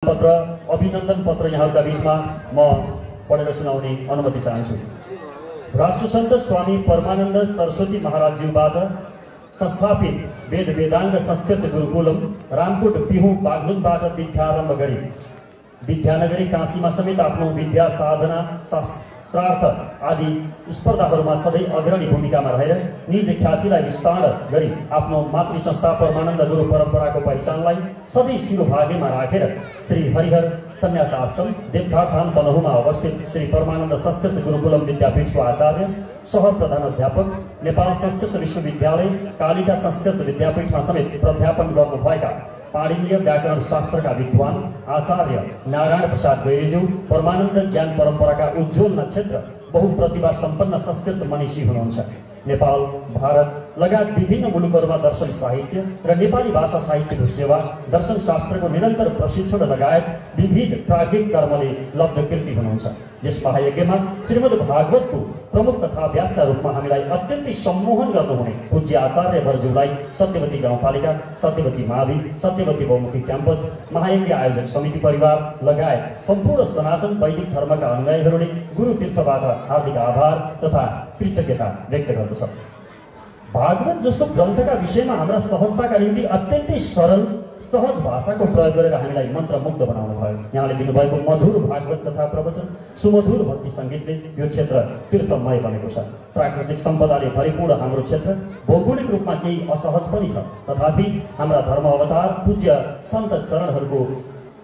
पत्र अभिनन्दन पत्र यहाँका बीचमा म पढेर सुनाउने अनुमति चाहन्छु। राष्ट्रसन्त स्वामी परमानन्द सरस्वती महाराजज्यूबाट संस्थापित वेद वेदांग संस्कृत गुरुकुलम रामपुट पिहु बागलुङबाट विद्यारम्भ गरी विद्यानगरी काशीमा समेत आफ्नो विद्या साधना शास्त्रार्थ आदि स्पर्धाहरूमा सधैँ अग्रणी भूमिकामा रहेर निज ख्यातिलाई विस्तार गरी आफ्नो मातृ संस्था परमानन्द गुरु परम्पराको पहिचानलाई सधैँ शिरोभागेमा राखेर श्री हरिहर सन्यास आश्रम देवघाट तनहुमा अवस्थित श्री परमानन्द संस्कृत गुरुकुलम विद्यापीठको आचार्य सह प्रधानाध्यापक नेपाल संस्कृत विश्वविद्यालय कालिका संस्कृत विद्यापीठमा समेत प्राध्यापन गर्नुभएका पाणिनीय व्याकरण शास्त्रका विद्वान आचार्य नारायण प्रसाद गैरेज्यू परमानन्द ज्ञान परम्पराका उज्जवल नक्षत्र बहुप्रतिभा सम्पन्न संस्कृत मनीषी हुनुहुन्छ। नेपाल भारत लगायत विभिन्न मुलुकहरूमा दर्शन साहित्य र नेपाली भाषा साहित्यको सेवा दर्शन शास्त्रको निरन्तर प्रशिक्षण लगायत विविध प्राज्ञिक कर्मले लब्ध कृति हुनुहुन्छ। यस महायज्ञमा श्रीमद् भागवतको प्रमुख तथा व्यासका रूपमा हामीलाई अत्यन्तै सम्मोहन गर्नुहुने पूज्य आचार्य वर्ज्यूलाई सत्यवती गाउँपालिका सत्यवती मावि सत्यवती बहुमुखी क्याम्पस महायज्ञ आयोजक समिति परिवार लगायत सम्पूर्ण सनातन वैदिक धर्मका अनुयायीहरूले गुरु तीर्थबाट हार्दिक आभार तथा कृतज्ञता व्यक्त गर्दछ। भागवत जस्तो ग्रन्थका विषयमा हाम्रा सहजताका निम्ति अत्यन्तै सरल सहज भाषाको प्रयोग गरेर हामीलाई मन्त्रमुग्ध बनाउनु भयो। यहाँले दिनुभएको मधुर भागवत तथा प्रवचन सुमधुर भक्ति सङ्गीतले यो क्षेत्र तीर्थमय बनेको छ। प्राकृतिक सम्पदाले भरिपूर्ण हाम्रो क्षेत्र भौगोलिक रूपमा केही असहज पनि छ, तथापि हाम्रा धर्म अवतार पूज्य सन्त चरणहरूको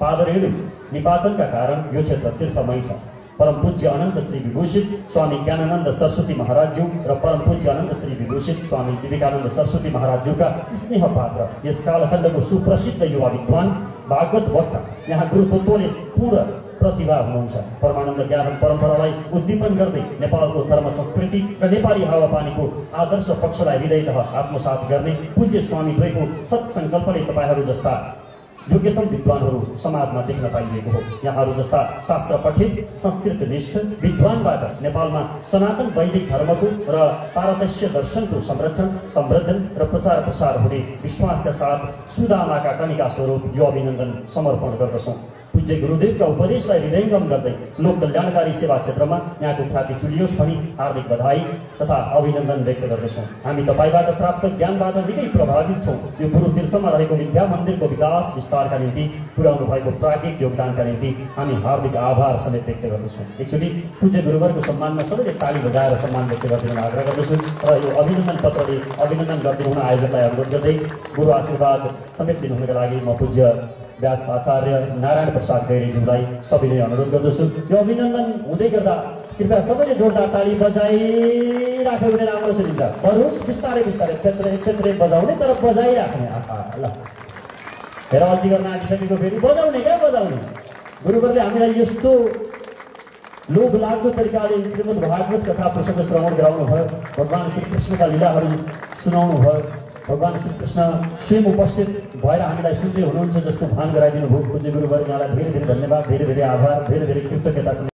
पादरेणु निपातनका कारण यो क्षेत्र तीर्थमय छ। परम पूज्य अनंत श्री विभूषित स्वामी ज्ञानानंद सरस्वती महाराजज्यू र परम पूज्य अनंत श्री विभूषित स्वामी विवेकानंद सरस्वती महाराजज्यूका स्नेह पात्र यस कालखण्डको सुप्रसिद्ध युवा विद्वान भागवत वक्ता यहाँ गुरुतत्वले पूर्ण प्रतिभा हुनुहुन्छ। परमानन्द ज्ञान परम्परालाई उद्दीपन गर्दै नेपालको धर्म संस्कृति र नेपाली हावापानीको आदर्श पक्षलाई हृदयतः आत्मसात गर्ने पूज्य स्वामी द्वयको सत्सङ्कल्पले तपाईहरू जस्ता योग्यतम विद्वानहरू समाजमा देख्न पाइएको हो। यहाँहरू जस्ता शास्त्र पठित संस्कृतनिष्ठ विद्वानबाट नेपालमा सनातन वैदिक धर्मको र पारतस्य दर्शनको संरक्षण संवर्धन र प्रचार प्रसार हुने विश्वासका साथ सुदामाका कनिका स्वरूप यो अभिनन्दन समर्पण गर्दछौँ। पूज्य गुरुदेवका उपदेशलाई हृदयङ्गम गर्दै लोक कल्याणकारी सेवा क्षेत्रमा यहाँको ख्याति चुलियोस् भनी हार्दिक बधाई तथा अभिनन्दन व्यक्त गर्दछौँ। हामी तपाईँबाट प्राप्त ज्ञानबाट निकै प्रभावित छौँ। यो गुरु तीर्थमा रहेको विद्या मन्दिरको विकास विस्तारका निम्ति पुर्याउनु भएको प्राज्ञिक योगदानका निम्ति हामी हार्दिक आभार समेत व्यक्त गर्दछौँ। एकचोटि पूज्य गुरुवरको सम्मानमा सबैले ताली बजाएर सम्मान व्यक्त गरिदिन आग्रह गर्दछु र यो अभिनन्दन पत्रले अभिनन्दन गरिदिनु हुन आयोजकलाई अनुरोध गर्दै गुरु आशीर्वाद समेत दिनुहुनका लागि म पूज्य व्यास आचार्य नारायण प्रसाद गैरेज्यूलाई सबैले अनुरोध गर्दछु। यो अभिनन्दन हुँदै गर्दा कृपया सबैले जोरदार ताली बजाइराख्यो भने राम्रो सुनिन्छ। परोस् बिस्तारै बिस्तारै क्षेत्रै बजाउने तर बजाइराख्ने। ल हेर अल्छी गर्न आँटिसकेको फेरि बजाउने क्या बजाउने। गुरुवरले हामीलाई यस्तो लोभ लाग्दो तरिकाले श्रीमद् भागवत कथा प्रसङ्ग श्रवण गराउनु भयो। भगवान् श्रीकृष्णका लीलाहरू सुनाउनु भयो। भगवान् श्रीकृष्ण स्वयं उपस्थित भएर हामीलाई सुन्दै हुनुहुन्छ जस्तो भान गराइदिनु भयो। पूज्य गुरुवर यहाँलाई धेरै धेरै धन्यवाद, धेरै धेरै आभार, धेरै धेरै कृतज्ञता।